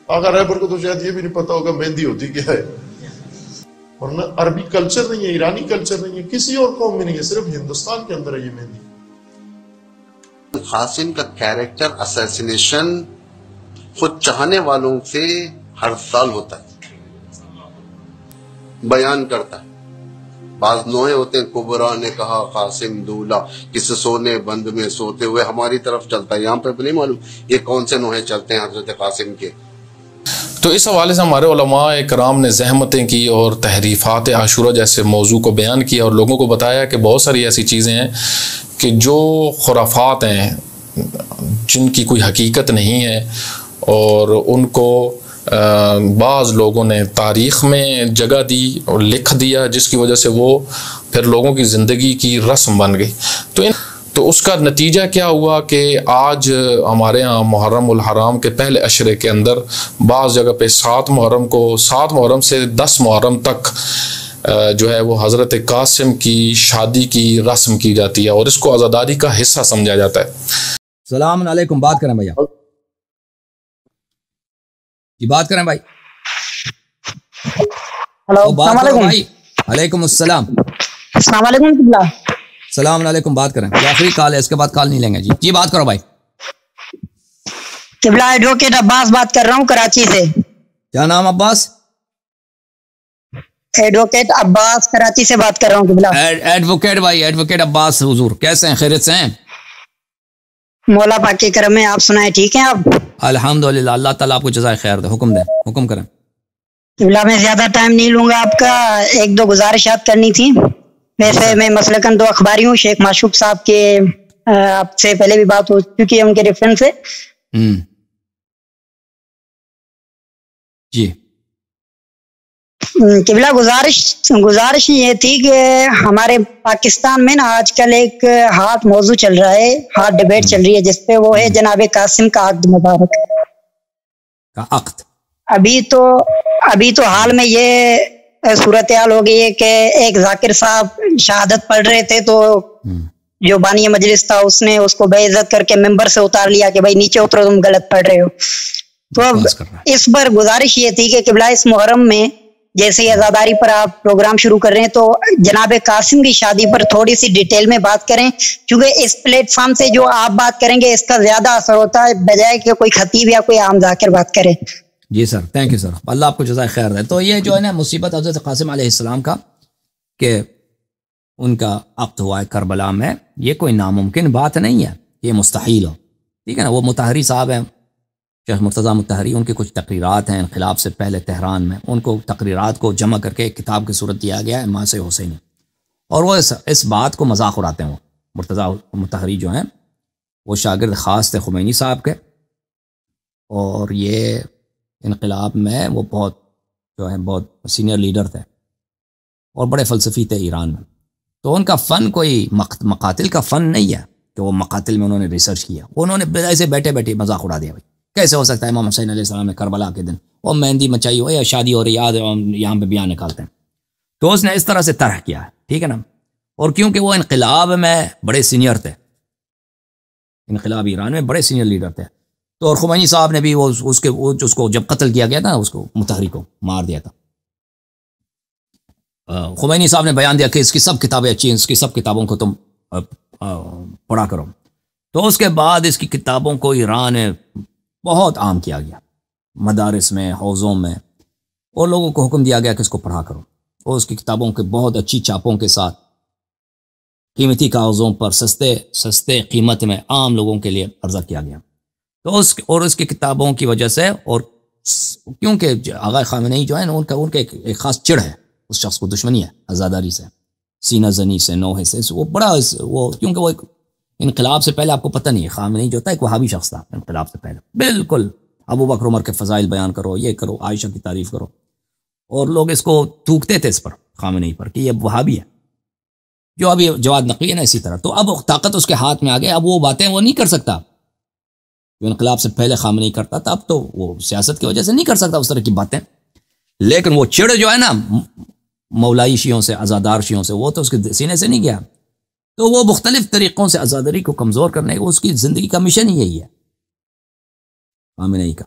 آقا رہبر کو تو شاید یہ بھی نہیں پتا ہوگا مہندی ہوتی کیا ہے، ورنہ عربی کلچر نہیں ہے، ایرانی کلچر نہیں ہے، کسی اور قوم میں نہیں ہے، صرف ہندوستان کے اندر ہے یہ مہندی۔ قاسم کا کیریکٹر اسیسینیشن خود چاہنے والوں سے ہر سال ہوتا ہے، بیان کرتا ہے۔ بعض نوحے ہوتے ہیں، کبرا نے کہا قاسم دولہ کس سونے بند میں سوتے ہوئے، ہماری طرف چلتا ہے، یہاں پہ نہیں معلوم یہ کون سے نوحے چلتے ہیں حضرت قاسم کے۔ تو اس حوالے سے ہمارے علماء کرام نے زحمتیں کی اور تحریفات عاشورہ جیسے موضوع کو بیان کیا اور لوگوں کو بتایا کہ بہت ساری ایسی چیزیں ہیں کہ جو خرافات ہیں، جن کی کوئی حقیقت نہیں ہے، اور ان کو بعض لوگوں نے تاریخ میں جگہ دی اور لکھ دیا، جس کی وجہ سے وہ پھر لوگوں کی زندگی کی رسم بن گئی۔ تو اس کا نتیجہ کیا ہوا کہ آج ہمارے ہاں محرم الحرام کے پہلے عشرے کے اندر بعض جگہ پہ 7 محرم سے 10 محرم تک جو ہے وہ حضرت قاسم کی شادی کی رسم کی جاتی ہے، اور اس کو عزاداری کا حصہ سمجھا جاتا ہے۔ السلام علیکم، بات کریں بھیا جی، بات کریں بھائی۔ ہلو، السلام علیکم بھائی۔ وعلیکم السلام۔ السلام علیکم قبلہ۔ السلام علیکم، بات کریں، یہ آخری کال ہے، اس کے بعد کال نہیں لیں گے۔ جی بات کرو بھائی۔ قبلہ ایڈوکیٹ عباس بات کر رہا ہوں کراچی سے۔ کیا نام عباس؟ ایڈوکیٹ عباس کراچی سے بات کر رہا ہوں قبلہ۔ ایڈوکیٹ بھائی، ایڈوکیٹ عباس حضور، کیسے ہیں؟ خیریت سے ہیں؟ مولا پاک کے کرم میں، آپ سنائیں ٹھیک ہیں آپ؟ الحمدللہ، اللہ تعالیٰ آپ کو جزائے خیر دے۔ حکم دیں، حکم کریں قبلہ۔ میں زیادہ ٹائم نہیں لوں گا آپ کا، 1-2 گزارشات کرنی تھی۔ ویسے میں مسلکن 2 اخباری ہوں، شیخ معشوق صاحب کے آپ سے پہلے بھی بات ہو چکی ہے ان کے ریفرنس سے۔ جی قبلہ گزارش یہ تھی کہ ہمارے پاکستان میں نا آج کل ایک ہاٹ موضوع چل رہا ہے، ہاٹ ڈیبیٹ چل رہی ہے، جس پہ وہ ہے جناب قاسم کا عقد مبارک کا عقد۔ ابھی تو حال میں یہ صورتحال ہو گئی ہے کہ ایک ذاکر صاحب شہادت پڑھ رہے تھے، تو جو بانی مجلس تھا اس نے اس کو بے عزت کر کے ممبر سے اتار لیا کہ بھائی نیچے اترو، تم غلط پڑھ رہے ہو۔ تو اب اس پر گزارش یہ تھی کہ قبلہ اس محرم میں جیسے ہی عزاداری پر آپ پروگرام شروع کر رہے ہیں تو جناب قاسم کی شادی پر تھوڑی سی ڈیٹیل میں بات کریں، کیونکہ اس پلیٹ فارم سے جو آپ بات کریں گے اس کا زیادہ اثر ہوتا ہے بجائے کہ کوئی خطیب یا کوئی عام ذاکر بات کرے۔ جی سر، تھینک یو سر، اللہ آپ کو جزائے خیر دے۔ تو یہ جو ہے نا مصیبت حضرت قاسم علیہ السلام کا کہ ان کا عقد ہوا ہے کربلا میں، یہ کوئی ناممکن بات نہیں ہے، یہ مستحیل ہو، ٹھیک ہے نا۔ وہ مطہری صاحب ہیں، شیخ مرتضیٰ مطہری، ان کی کچھ تقریرات ہیں انقلاب سے پہلے تہران میں، ان کو تقریرات کو جمع کر کے ایک کتاب کی صورت دیا گیا ہے، ماں سے حسینی، اور وہ اس بات کو مذاق اڑاتے ہیں۔ وہ مرتضیٰ مطہری جو ہیں وہ شاگرد خاص تھے خمینی صاحب کے، اور یہ انقلاب میں وہ بہت سینئر لیڈر تھے اور بڑے فلسفی تھے ایران میں۔ تو ان کا فن کوئی مقاتل کا فن نہیں ہے کہ وہ مقاتل میں انہوں نے ریسرچ کیا، انہوں نے ایسے بیٹھے بیٹھے مذاق اڑا دیا۔ بھائی کیسے ہو سکتا ہے امام حسین علیہ السلام نے کربلا کے دن وہ مہندی مچائی ہو یا شادی ہو رہی یاد یہاں پہ بیان نکالتے ہیں؟ تو اس نے اس طرح سے طرح کیا ہے، ٹھیک ہے نا۔ اور کیونکہ وہ انقلاب میں بڑے سینئر تھے، انقلاب ایران میں بڑے سینئر لیڈر تھے، تو اور خمینی صاحب نے بھی اس کو جب قتل کیا گیا تھا اس کو مطہری کو مار دیا تھا، خمینی صاحب نے بیان دیا کہ اس کی سب کتابیں اچھی ہیں، اس کی سب کتابوں کو تم پڑھا کرو۔ تو اس کے بعد اس کی کتابوں کو ایران میں بہت عام کیا گیا، مدارس میں، حوزوں میں، اور لوگوں کو حکم دیا گیا کہ اس کو پڑھا کرو، اور اس کی کتابوں کے بہت اچھی چھاپوں کے ساتھ قیمتی کاغذوں پر سستے قیمت میں عام لوگوں کے لیے عرضہ کیا گیا۔ تو اس کی کتابوں کی وجہ سے، اور کیونکہ آغا خامنئی جو ہے نا ان کا ایک خاص چڑ ہے، اس شخص کو دشمنی ہے عزاداری سے، سینہ زنی سے، نوحے سے، وہ بڑا کیونکہ وہ انقلاب سے پہلے آپ کو پتہ نہیں ہے، خامنئی جو تھا ایک وہابی شخص تھا انقلاب سے پہلے، بالکل ابو بکر عمر کے فضائل بیان کرو، یہ کرو، عائشہ کی تعریف کرو، اور لوگ اس کو تھوکتے تھے اس پر، خامنئی پر، کہ یہ وہابی ہے، جو ابھی جواد نقوی ہے نا اسی طرح۔ تو اب طاقت اس کے ہاتھ میں آ گئی، اب وہ باتیں وہ نہیں کر سکتا جو انقلاب سے پہلے خامنئی کرتا تھا، اب تو وہ سیاست کی وجہ سے نہیں کر سکتا اس طرح کی باتیں، لیکن وہ چڑ جو ہے نا مولائی شیعوں سے، عزادار شیعوں سے، وہ تو اس کے سینے سے نہیں گیا۔ تو وہ مختلف طریقوں سے عزاداری کو کمزور کرنے کا اس کی زندگی کا مشن ہی یہی ہے خامنئی کا۔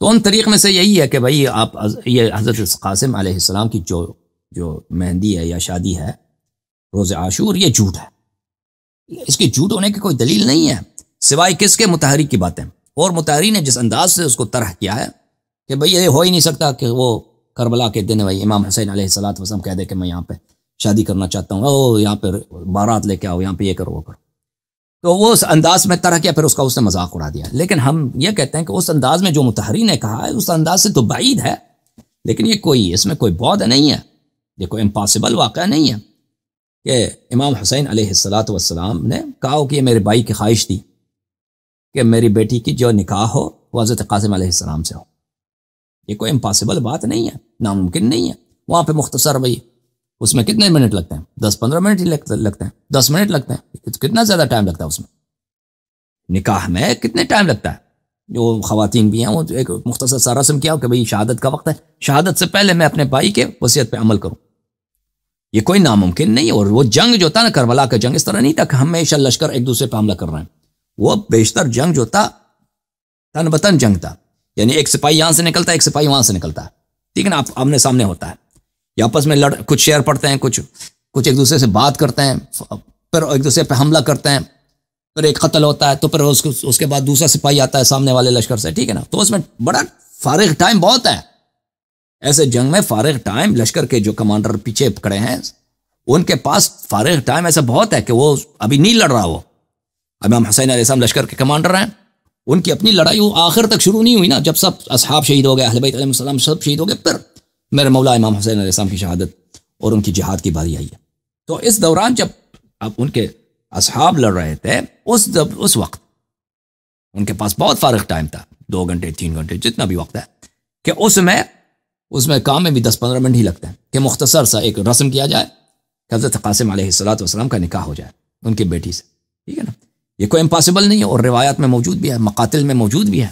تو ان طریق میں سے یہی ہے کہ بھائی آپ یہ حضرت قاسم علیہ السلام کی جو مہندی ہے یا شادی ہے روز عاشور، یہ جھوٹ ہے. اس کی جھوٹ ہونے کی کوئی دلیل نہیں ہے سوائے کس کے؟ متحرک کی باتیں. اور متحرک نے جس انداز سے اس کو طرح کیا ہے کہ بھئی یہ ہو ہی نہیں سکتا کہ وہ کربلا کے دن بھائی امام حسین علیہ السلام کہہ دے کہ میں یہاں پہ شادی کرنا چاہتا ہوں، او یہاں پہ بارات لے کے آؤ، یہاں پہ یہ کرو وہ کرو. تو وہ اس انداز میں طرح کیا، پھر اس کا اس نے مذاق اڑا دیا. لیکن ہم یہ کہتے ہیں کہ اس انداز میں جو متحرک نے کہا ہے اس انداز سے تو بعید ہے، لیکن یہ کوئی اس میں کوئی بعد نہیں ہے، یہ کوئی امپاسبل واقعہ نہیں ہے کہ امام حسین علیہ السلام نے کہا کہ یہ میرے بھائی کی خواہش تھی کہ میری بیٹی کی جو نکاح ہو وہ حضرت قاسم علیہ السلام سے ہو. یہ کوئی امپاسبل بات نہیں ہے، ناممکن نہیں ہے. وہاں پہ مختصر بھائی اس میں کتنے منٹ لگتے ہیں؟ 10-15 منٹ ہی لگتے ہیں، 10 منٹ لگتے ہیں. کتنا زیادہ ٹائم لگتا ہے اس میں؟ نکاح میں کتنے ٹائم لگتا ہے؟ جو خواتین بھی ہیں وہ ایک مختصر سا رسم کیا کہ بھئی شہادت کا وقت ہے، شہادت سے پہلے میں اپنے بھائی کے وصیت پہ عمل کروں. یہ کوئی ناممکن نہیں ہے. اور وہ جنگ جو تھا نا کربلا کا جنگ، اس طرح نہیں تھا کہ ہمیشہ لشکر ایک دوسرے پہ حملہ کر رہے ہیں. وہ بیشتر جنگ جو تھا تن بتن جنگ تھا، یعنی ایک سپاہی یہاں سے نکلتا ہے، ایک سپاہی وہاں سے نکلتا ہے، ٹھیک ہے نا، آمنے سامنے ہوتا ہے. یا آپس میں کچھ شعر پڑھتے ہیں، کچھ ایک دوسرے سے بات کرتے ہیں، پھر ایک دوسرے پہ حملہ کرتے ہیں، پھر ایک قتل ہوتا ہے، تو پھر اس کے بعد دوسرا سپاہی آتا ہے سامنے والے لشکر سے، ٹھیک ہے نا. تو اس میں بڑا فارغ ٹائم بہت ہے. ایسے جنگ میں فارغ ٹائم لشکر کے جو کمانڈر پیچھے کھڑے ہیں ان کے پاس فارغ ٹائم ایسا بہت ہے کہ وہ ابھی نہیں لڑ رہا. وہ امام حسین علیہ السلام لشکر کے کمانڈر ہیں، ان کی اپنی لڑائی وہ آخر تک شروع نہیں ہوئی نا. جب سب اصحاب شہید ہو گئے، اہل بیت علیہ السلام سب شہید ہو گئے، پھر میرے مولا امام حسین علیہ السلام کی شہادت اور ان کی جہاد کی باری آئی ہے. تو اس دوران جب اب ان کے اصحاب لڑ رہے تھے، اس وقت ان کے پاس بہت فارغ ٹائم تھا، 2 گھنٹے 3 گھنٹے جتنا بھی وقت ہے، کہ اس میں کام میں بھی 10-15 منٹ ہی لگتے ہیں کہ مختصر سا ایک رسم کیا جائے کہ حضرت قاسم علیہ السلام کا نکاح ہو جائے ان کی بیٹی سے، ٹھیک ہے نا. یہ کوئی امپاسبل نہیں ہے، اور روایات میں موجود بھی ہے، مقاتل میں موجود بھی ہے.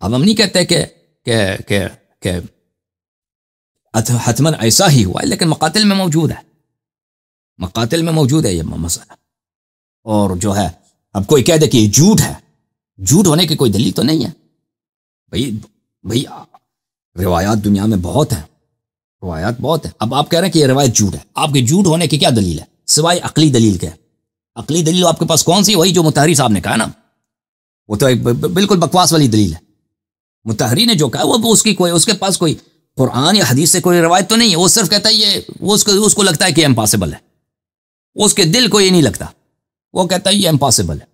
اب ہم نہیں کہتے کہ حتماً ایسا ہی ہوا ہے، لیکن مقاتل میں موجود ہے، مقاتل میں موجود ہے یہ مسئلہ. اور جو ہے اب کوئی کہہ دے کہ یہ جھوٹ ہے، جھوٹ ہونے کی کوئی دلیل تو نہیں ہے. بھئی روایات دنیا میں بہت ہیں، روایات بہت ہیں. اب آپ کہہ رہے ہیں کہ یہ روایت جھوٹ ہے، آپ کے جھوٹ ہونے کی کیا دلیل ہے سوائے عقلی دلیل کے؟ عقلی دلیل آپ کے پاس کون سی؟ وہی جو مطہری صاحب نے کہا نا، وہ تو ایک بالکل بکواس والی دلیل ہے. مطہری نے جو کہا وہ اس کے پاس کوئی قرآن یا حدیث سے کوئی روایت تو نہیں ہے. وہ صرف کہتا ہے یہ اس کو لگتا ہے کہ یہ امپاسبل ہے، اس کے دل کو یہ نہیں لگتا، وہ کہتا ہے یہ امپاسبل ہے.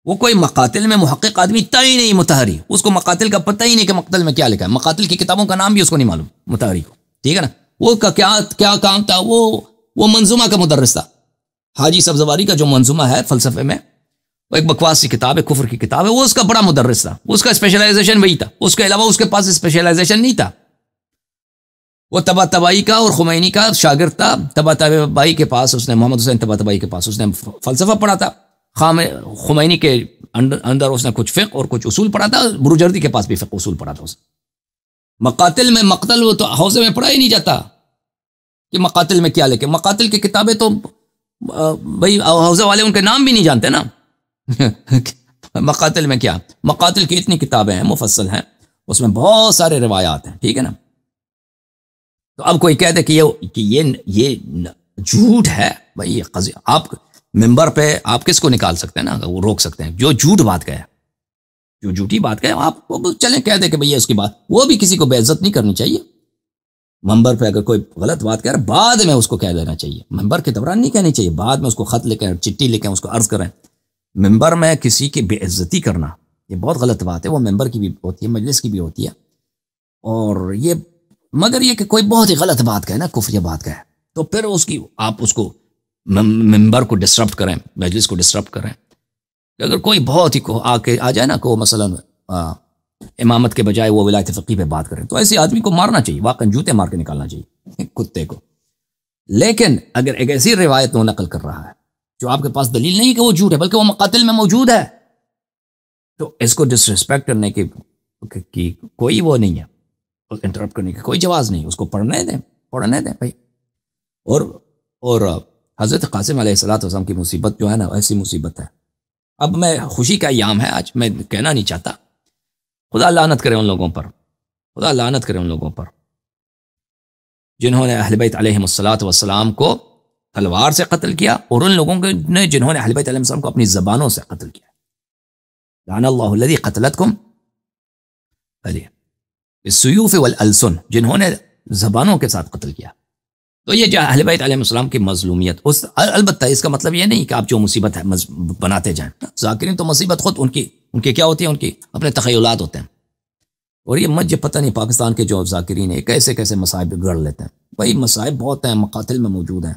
وہ کوئی مقاتل میں محقق آدمی تا ہی نہیں مطہری، اس کو مقاتل کا پتہ ہی نہیں کہ مقتل میں کیا لکھا ہے. مقاتل کی کتابوں کا نام بھی اس کو نہیں معلوم مطہری کو، ٹھیک ہے نا. وہ کیا کام تھا؟ وہ منظومہ کا مدرس تھا. حاجی سبزواری کا جو منظومہ ہے فلسفے میں، وہ ایک بکواس کی کتاب ہے، کفر کی کتاب ہے. وہ اس کا بڑا مدرس تھا، اس کا اسپیشلائزیشن وہی تھا، اس کے علاوہ اس کے پاس اسپیشلائزیشن نہیں تھا. وہ طباطبائی کا اور خمینی کا شاگرد تھا. طباطبائی کے پاس اس نے، محمد حسین طباطبائی کے پاس اس نے فلسفہ پڑھا تھا. خمینی کے اندر اس نے کچھ فقہ اور کچھ اصول پڑھا تھا. بروجردی کے پاس بھی فقہ اصول پڑھا تھا اس نے. مقاتل میں مقتل وہ تو حوزے میں پڑھا ہی نہیں جاتا کہ مقاتل میں کیا لکھے. مقاتل کی کتابیں تو بھائی حوزے والے ان کے نام بھی نہیں جانتے نا. مقاتل میں کیا؟ مقاتل کی اتنی کتابیں ہیں، مفصل ہیں، اس میں بہت سارے روایات ہیں، ٹھیک ہے نا. تو اب کوئی کہتے کہ یہ جھوٹ ہے. بھائی یہ قضیہ آپ ممبر پہ آپ کس کو نکال سکتے ہیں نا، وہ روک سکتے ہیں جو جھوٹ بات کہے، جو جھوٹی بات کہے. آپ چلیں کہہ دیں کہ بھئی اس کی بات، وہ بھی کسی کو بے عزت نہیں کرنی چاہیے. ممبر پہ اگر کوئی غلط بات کہہ رہا ہے بعد میں اس کو کہہ دینا چاہیے، ممبر کے دوران نہیں کہنی چاہیے. بعد میں اس کو خط لکھیں، چٹھی لکھیں، اس کو عرض کریں. ممبر میں کسی کی بے عزتی کرنا یہ بہت غلط بات ہے. وہ ممبر کی بھی ہوتی ہے، مجلس کی بھی ہوتی ہے. اور یہ مگر یہ کہ کوئی بہت ہی غلط بات کہے نا، کفری بات کہے، تو پھر آپ اس کو ممبر کو ڈسٹرب کریں، مجلس کو ڈسٹرب کریں. اگر کوئی بہت ہی آ جائے نا کہ وہ مثلا امامت کے بجائے وہ ولایت فقیہ پہ بات کریں، تو ایسے آدمی کو مارنا چاہیے، واقعا جوتے مار کے نکالنا چاہیے کتے کو. لیکن اگر ایک ایسی روایت وہ نقل کر رہا ہے جو آپ کے پاس دلیل نہیں کہ وہ جھوٹ ہے بلکہ وہ مقاتل میں موجود ہے، تو اس کو ڈس ریسپیکٹ کرنے کی کوئی وہ نہیں ہے، انٹرپٹ کرنے کی کوئی جواز نہیں. اس کو پڑھنے دیں بھائی. اور حضرت قاسم علیہ السلام کی مصیبت جو ہے نا ایسی مصیبت ہے. اب میں خوشی کا ایام ہے آج، میں کہنا نہیں چاہتا خدا لعنت کرے ان لوگوں پر، خدا لعنت کرے ان لوگوں پر جنہوں نے اہل بیت علیہم الصلاۃ والسلام کو تلوار سے قتل کیا، اور ان لوگوں نے جنہوں نے اہل بیت علیہم السلام کو اپنی زبانوں سے قتل کیا. لعن اللہ الذی قتلتکم بالسیوف والالسن، جنہوں نے زبانوں کے ساتھ قتل کیا. تو یہ جو اہل بیت علیہ السلام کی مظلومیت، البتہ اس کا مطلب یہ نہیں کہ آپ جو مصیبت ہے بناتے جائیں. ذاکرین تو مصیبت خود ان کی کیا ہوتی ہے، ان کی اپنے تخیلات ہوتے ہیں. اور یہ مجھے پتہ نہیں پاکستان کے جو ذاکرین ہیں کیسے کیسے مصائب گڑھ لیتے ہیں. بھائی مصائب بہت ہیں، مقاتل میں موجود ہیں.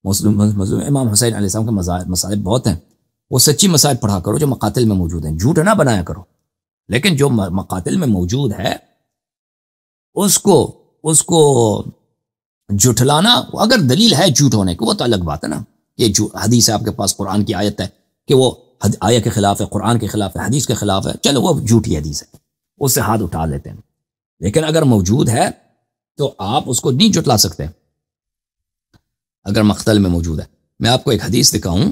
امام حسین علیہ السلام کے مصائب بہت ہیں. وہ سچی مصائب پڑھا کرو جو مقاتل میں موجود ہیں، جھوٹ نہ بنایا کرو. لیکن جو مقاتل میں موجود ہے اس کو جھٹلانا، اگر دلیل ہے جھوٹ ہونے کی وہ تو الگ بات ہے نا. یہ حدیث ہے آپ کے پاس، قرآن کی آیت ہے کہ وہ آیت کے خلاف ہے، قرآن کے خلاف ہے، حدیث کے خلاف ہے، چلو وہ جھوٹی حدیث ہے، اس سے ہاتھ اٹھا لیتے ہیں. لیکن اگر موجود ہے تو آپ اس کو نہیں جھٹلا سکتے اگر مقتل میں موجود ہے. میں آپ کو ایک حدیث دکھاؤں.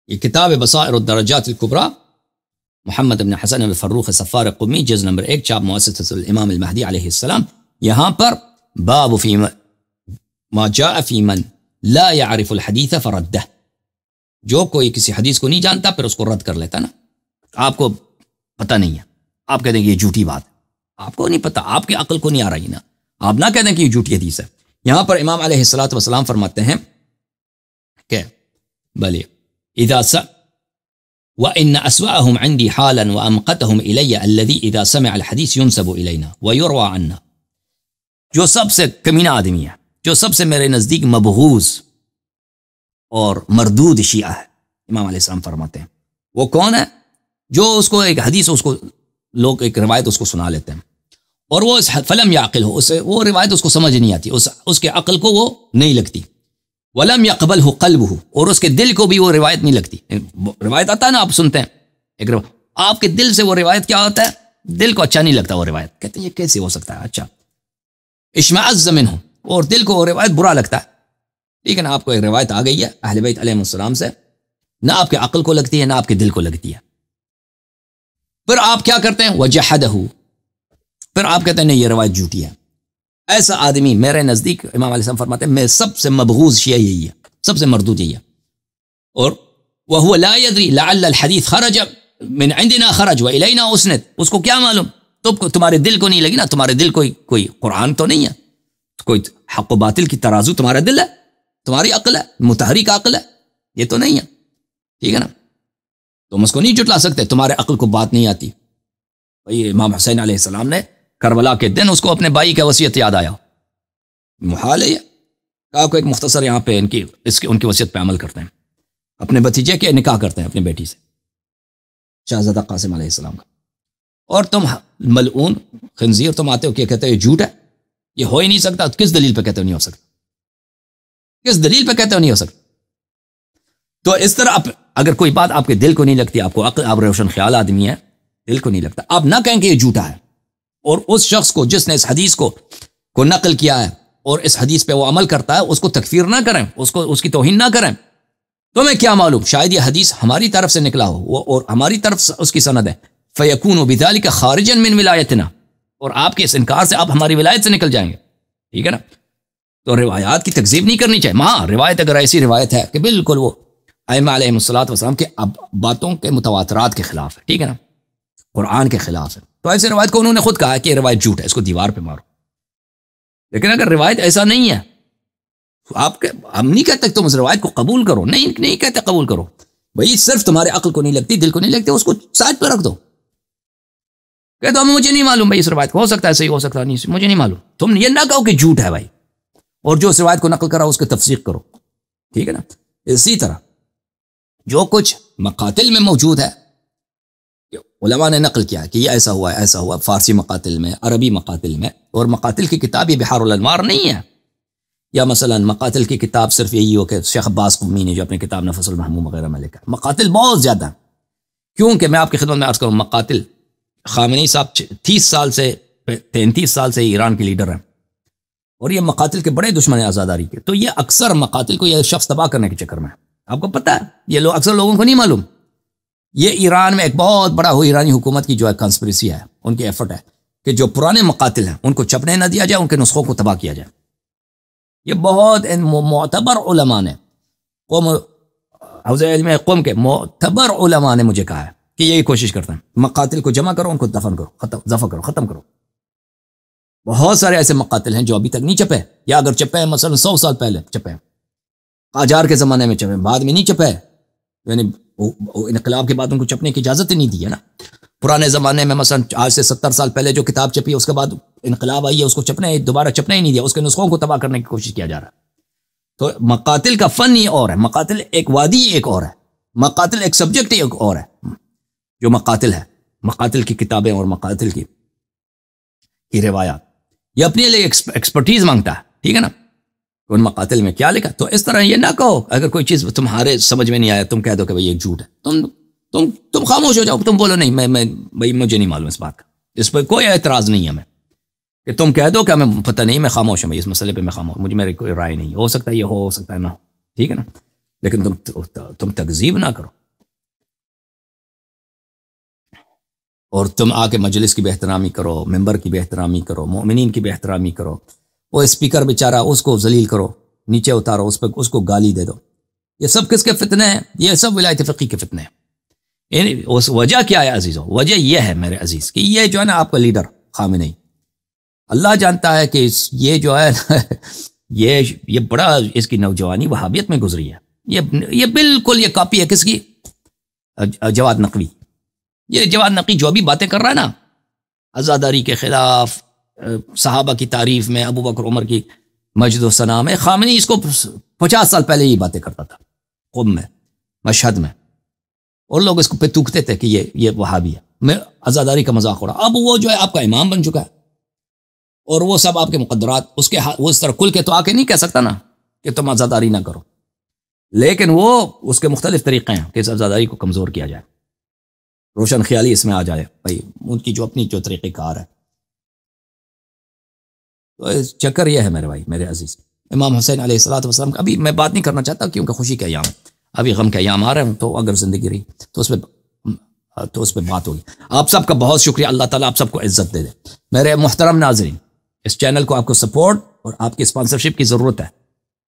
یہ کتاب بصائر الدرجات الکبریٰ، محمد بن حسن الفروخ صفار قمی، جز نمبر 1، چاپ مؤسسۃ الامام المہدی علیہ السلام. یہاں پر باب فی ما جاء فی من لا يعرف الحدیث فردہ، جو کوئی کسی حدیث کو نہیں جانتا پھر اس کو رد کر لیتا نا. آپ کو پتہ نہیں ہے، آپ کہہ دیں کہ یہ جھوٹی بات ہے، آپ کو نہیں پتہ، آپ کی عقل کو نہیں آ رہی نا، آپ نہ کہہ دیں کہ یہ جھوٹی حدیث ہے. یہاں پر امام علیہ الصلوۃ والسلام فرماتے ہیں کہ بلی اذا وان اسوأهم عندي حالا وامقتهم الي الذي اذا سمع الحديث ينسب الينا ويروى عنا. جو سب سے کمینہ آدمی ہے، جو سب سے میرے نزدیک مبغوض اور مردود شیعہ ہے، امام علیہ السلام فرماتے ہیں وہ کون ہے؟ جو اس کو ایک حدیث، اس کو لوگ ایک روایت اس کو سنا لیتے ہیں اور وہ فلم یعقل ہو، اسے وہ روایت اس کو سمجھ نہیں آتی، اس کے عقل کو وہ نہیں لگتی. ولم يقبله قلبه، اور اس کے دل کو بھی وہ روایت نہیں لگتی. روایت آتا ہے نا، آپ سنتے ہیں ایک آپ کے دل سے وہ روایت کیا ہوتا ہے، دل کو اچھا نہیں لگتا وہ روایت، کہتے ہیں یہ کیسے ہو سکتا ہے اچھا. اشمئز منہ، اور دل کو وہ روایت برا لگتا ہے. لیکن آپ کو ایک روایت آ گئی ہے اہل بیت علیہ السلام سے، نہ آپ کے عقل کو لگتی ہے نہ آپ کے دل کو لگتی ہے. پھر آپ کیا کرتے ہیں، وجحدہ، پھر آپ کہتے ہیں نہیں یہ روایت جھوٹی ہے. ایسا آدمی میرے نزدیک، امام علیہ السلام فرماتے ہیں میں سب سے مبغوض شیعہ یہی ہے، سب سے مردود یہی ہے. اور وهو لا يدري لعل الحديث خرج من عندنا خرج والينا اسند، اس کو کیا معلوم، تمہارے دل کو نہیں لگی نا، تمہارے دل کوئی قرآن تو نہیں ہے، کوئی حق و باطل کی ترازو تمہارا دل ہے، تمہاری عقل ہے، متحرک عقل ہے، یہ تو نہیں ہے. ٹھیک ہے نا، تم اس کو نہیں جھٹلا سکتے، تمہارے عقل کو بات نہیں آتی. بھائی امام حسین علیہ السلام نے کربلا کے دن اس کو اپنے بھائی کا وصیت یاد آیا، محال ہے یہ. آپ کو ایک مختصر یہاں پہ ان کی وصیت پہ عمل کرتے ہیں. اپنے بھتیجے کے نکاح کرتے ہیں اپنی بیٹی سے، شہزادہ قاسم علیہ السلام کا. اور تم ملعون خنزیر تم آتے ہو کہ کہتے ہو یہ جھوٹ ہے، یہ ہو ہی نہیں سکتا. کس دلیل پہ کہتے ہو نہیں ہو سکتا، کس دلیل پہ کہتے ہو نہیں ہو سکتا؟ تو اس طرح اگر کوئی بات آپ کے دل کو نہیں لگتی، آپ کو عقل، آپ روشن خیال آدمی ہے، دل کو نہیں لگتا، آپ نہ کہیں کہ یہ جھوٹا ہے. اور اس شخص کو جس نے اس حدیث کو نقل کیا ہے اور اس حدیث پہ وہ عمل کرتا ہے، اس کو تکفیر نہ کریں، اس کی توہین نہ کریں. تمہیں کیا معلوم، شاید یہ حدیث ہماری طرف سے نکلا ہو اور ہماری طرف سے اس کی سند ہے. فَيَكُونُ بِذَلِكَ خَارِجًا مِّن وِلَایَتِنَا، اور آپ کے اس انکار سے آپ ہماری ولایت سے نکل جائیں گے. ٹھیک ہے نا، تو روایات کی تکذیب نہیں کرنی چاہیے. ہاں روایت اگر ایسی روایت ہے کہ بالکل وہ ائمہ علیہم الصلوۃ والسلام کے باتوں کے متواترات کے خلاف ہے، ٹھیک ہے نا، قرآن کے خلاف ہے، تو ایسے روایت کو انہوں نے خود کہا کہ یہ روایت جھوٹ ہے، اس کو دیوار پہ مارو. لیکن اگر روایت ایسا نہیں ہے، ہم نہیں کہتے تم اس روایت کو قبول کرو، نہیں کہتے قبول کرو. بھائی صرف تمہارے عقل کو نہیں لگتی، دل کو نہیں لگتی، اس کو سائڈ پہ رکھ دو. کہتے ہو مجھے نہیں معلوم بھائی اس روایت کو، ہو سکتا ہے صحیح ہو سکتا ہے نہیں، مجھے نہیں معلوم. تم یہ نہ کہو کہ جھوٹ ہے بھائی، اور جو اس روایت کو نقل کرا اس کی تفسیق کرو. ٹھیک ہے نا. اسی طرح جو کچھ مقاتل میں موجود ہے علماء نے نقل کیا کہ یہ ایسا ہوا ایسا ہوا، فارسی مقاتل میں، عربی مقاتل میں. اور مقاتل کی کتاب یہ بحار الانوار نہیں ہے، یا مثلا مقاتل کی کتاب صرف یہی ہو کہ شیخ عباس قمی نے جو اپنی کتاب نفس المحموم وغیرہ میں لکھا. مقاتل بہت زیادہ ہیں. کیونکہ میں آپ کی خدمت میں عرض کروں، مقاتل خامنئی صاحب 33 سال سے ایران کے لیڈر ہیں، اور یہ مقاتل کے بڑے دشمن ہیں آزاداری کے. تو یہ اکثر مقاتل کو یہ شخص تباہ کرنے کے چکر میں، آپ کو پتہ ہے، یہ لوگ اکثر لوگوں کو نہیں معلوم. یہ ایران میں ایک بہت بڑا ایرانی حکومت کی جو ہے کنسپریسی ہے، ان کی ایفرٹ ہے کہ جو پرانے مقاتل ہیں ان کو چھپنے نہ دیا جائے، ان کے نسخوں کو تباہ کیا جائے. یہ بہت معتبر علماء نے، قوم حوزہ علم قوم کے معتبر علماء نے مجھے کہا ہے کہ یہی کوشش کرتے ہیں مقاتل کو جمع کرو، ان کو دفن کرو، ختم کرو. بہت سارے ایسے مقاتل ہیں جو ابھی تک نہیں چھپے، یا اگر چھپے ہیں مثلا 100 سال پہلے چھپے، قاجار کے زمانے میں چھپے، بعد میں نہیں چھپے. یعنی انقلاب کے بعد ان کو چھپنے کی اجازت ہی نہیں دی ہے نا. پرانے زمانے میں مثلا آج سے 70 سال پہلے جو کتاب چھپی، اس کے بعد انقلاب آئی ہے، اس کو دوبارہ چھپنے ہی نہیں دیا، اس کے نسخوں کو تباہ کرنے کی کوشش کیا جا رہا ہے. تو مقاتل کا فن یہ اور ہے، مقاتل ایک وادی ایک اور ہے، مقاتل ایک سبجیکٹ ایک اور ہے. جو مقاتل ہے، مقاتل کی کتابیں اور مقاتل کی روایات، یہ اپنے لیے ایکسپرٹیز مانگتا ہے، ٹھیک ہے نا. ان مقاتل میں کیا لکھا. تو اس طرح یہ نہ کہو اگر کوئی چیز تمہارے سمجھ میں نہیں آیا، تم کہہ دو کہ بھئی یہ جھوٹ ہے، تم خاموش ہو جاؤ، تم بولو نہیں میں بھئی مجھے نہیں معلوم اس بات کا، اس پہ کوئی اعتراض نہیں ہے ہمیں، کہ تم کہہ دو کہ ہمیں پتہ نہیں، میں خاموش ہوں، اس مسئلے پہ میں خاموش، مجھے میری کوئی رائے نہیں، ہو سکتا ہے یہ ہو سکتا ہے نہ ہو، ٹھیک ہے نا. لیکن تم تکذیب نہ کرو، اور تم آ کے مجلس کی بے احترامی کرو، ممبر کی بے احترامی کرو، مومنین کی بے احترامی کرو، وہ اسپیکر بیچارہ اس کو ذلیل کرو، نیچے اتارو، اس کو گالی دے دو. یہ سب کس کے فتنے ہیں؟ یہ سب ولایت فقی کے فتنے ہیں. یعنی اس وجہ کیا ہے عزیزو؟ وجہ یہ ہے میرے عزیز کہ یہ جو ہے نا آپ کا لیڈر خامنئی، اللہ جانتا ہے کہ یہ جو ہے یہ بڑا اس کی نوجوانی وہابیت میں گزری ہے. یہ بالکل یہ کاپی ہے کس کی؟ جواد نقوی. یہ جواد نقوی جو بھی باتیں کر رہا ہے نا، عزاداری کے خلاف، صحابہ کی تعریف میں، ابو بکر عمر کی مجد و ثنا میں، خامنئی اس کو 50 سال پہلے یہ باتیں کرتا تھا قم میں، مشہد میں، اور لوگ اس کو پہ تھوکتے تھے کہ یہ وہابی ہے، میں عزاداری کا مذاق ہو رہا. اب وہ جو ہے آپ کا امام بن چکا ہے، اور وہ سب آپ کے مقدرات وہ اس طرح کھل کے تو آ کے نہیں کہہ سکتا نا کہ تم عزاداری نہ کرو، لیکن وہ اس کے مختلف طریقے ہیں کہ اس عزاداری کو کمزور کیا جائے، روشن خیالی اس میں آ جائے، بھائی ان کی جو اپنی جو طریقہ کار ہے. تو چکر یہ ہے میرے بھائی، میرے عزیز. امام حسین علیہ السلام ابھی میں بات نہیں کرنا چاہتا کیونکہ خوشی کے ایام، ابھی غم کے ایام آ رہے ہیں، تو اگر زندگی رہی تو اس پہ بات ہوگی. آپ سب کا بہت شکریہ، اللہ تعالیٰ آپ سب کو عزت دے دے. میرے محترم ناظرین، اس چینل کو آپ کو سپورٹ اور آپ کی اسپانسرشپ کی ضرورت ہے.